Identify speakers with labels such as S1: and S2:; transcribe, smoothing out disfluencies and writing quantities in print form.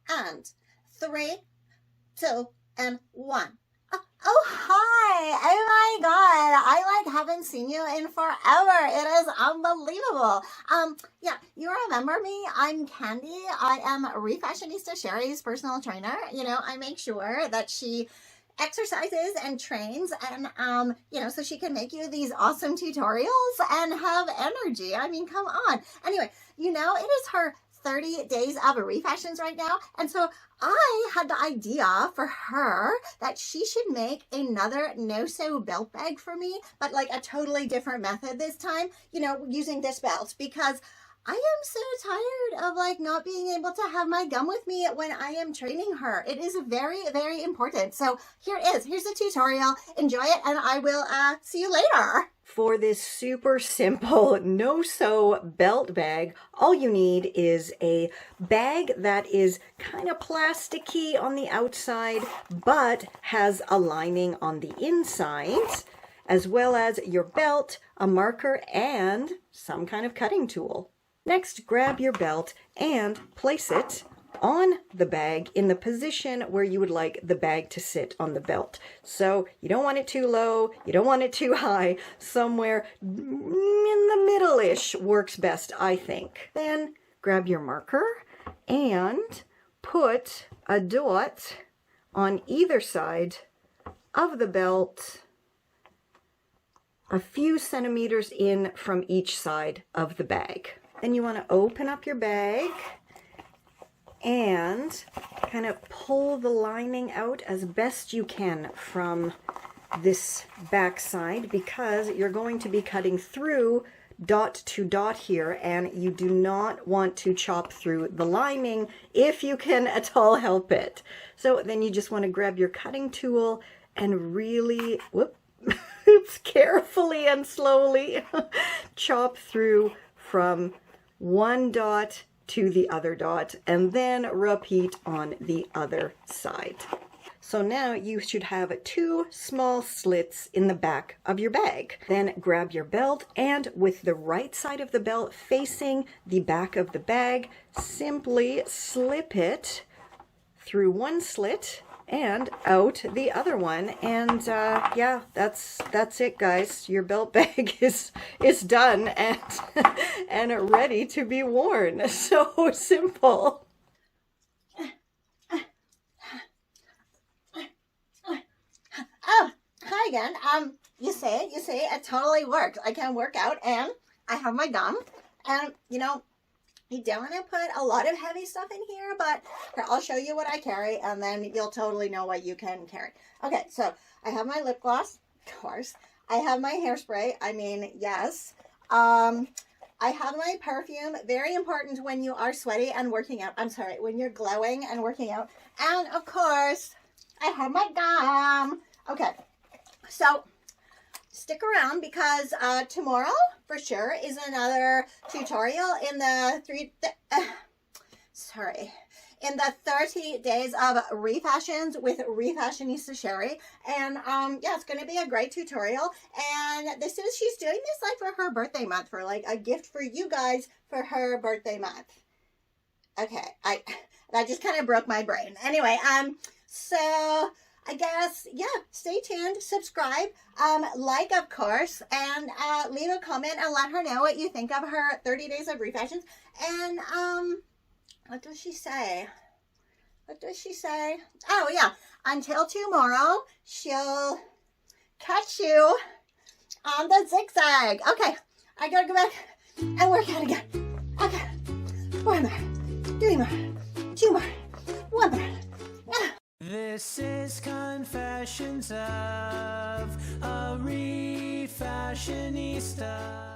S1: And 3, 2, and 1. Oh, hi. Oh my God. I haven't seen you in forever. It is unbelievable. Yeah, you remember me? I'm Candy. I am Refashionista Sherry's personal trainer. I make sure that she exercises and trains and so she can make you these awesome tutorials and have energy. I mean, come on. Anyway, it is her 30 days of refashions right now, and so I had the idea for her that she should make another no-sew belt bag for me, but like a totally different method this time, using this belt, because I am so tired of not being able to have my gum with me when I am training her. It is very, very important. So here it is. Here's the tutorial. Enjoy it, and I will see you later.
S2: For this super simple no-sew belt bag, all you need is a bag that is kind of plasticky on the outside, but has a lining on the inside, as well as your belt, a marker, and some kind of cutting tool. Next, grab your belt and place it on the bag in the position where you would like the bag to sit on the belt. So you don't want it too low, you don't want it too high, somewhere in the middle-ish works best, I think. Then grab your marker and put a dot on either side of the belt, a few centimeters in from each side of the bag. Then you want to open up your bag and kind of pull the lining out as best you can from this back side, because you're going to be cutting through dot to dot here, and you do not want to chop through the lining if you can at all help it. So then you just want to grab your cutting tool and really, carefully and slowly chop through from one dot to the other dot, and then repeat on the other side. So now you should have 2 small slits in the back of your bag. Then grab your belt, and with the right side of the belt facing the back of the bag, simply slip it through one slit and out the other one, and yeah, that's it, guys. Your belt bag is done and and ready to be worn. So simple.
S1: Oh, hi again. You say it totally works. I can work out, and I have my gum, and you don't want to put a lot of heavy stuff in here, but here, I'll show you what I carry, and then you'll totally know what you can carry. Okay, so I have my lip gloss, of course. I have my hairspray. I mean, yes. I have my perfume. Very important when you are sweaty and working out. I'm sorry, when you're glowing and working out. And, of course, I have my gum. Okay, so stick around, because tomorrow for sure is another tutorial in the 30 days of refashions with Refashionista Sherry, and yeah, it's going to be a great tutorial. And she's doing this for her birthday month, for a gift for you guys for her birthday month. Okay, that just kind of broke my brain. Anyway, so I guess, yeah, stay tuned, subscribe, like, of course, and leave a comment and let her know what you think of her 30 days of refashions. And, what does she say? Oh, yeah, until tomorrow, she'll catch you on the zigzag. Okay, I gotta go back and work out again. Okay, 1 more, 3 more, 2 more, 1 more.
S3: This is Confessions of a Refashionista.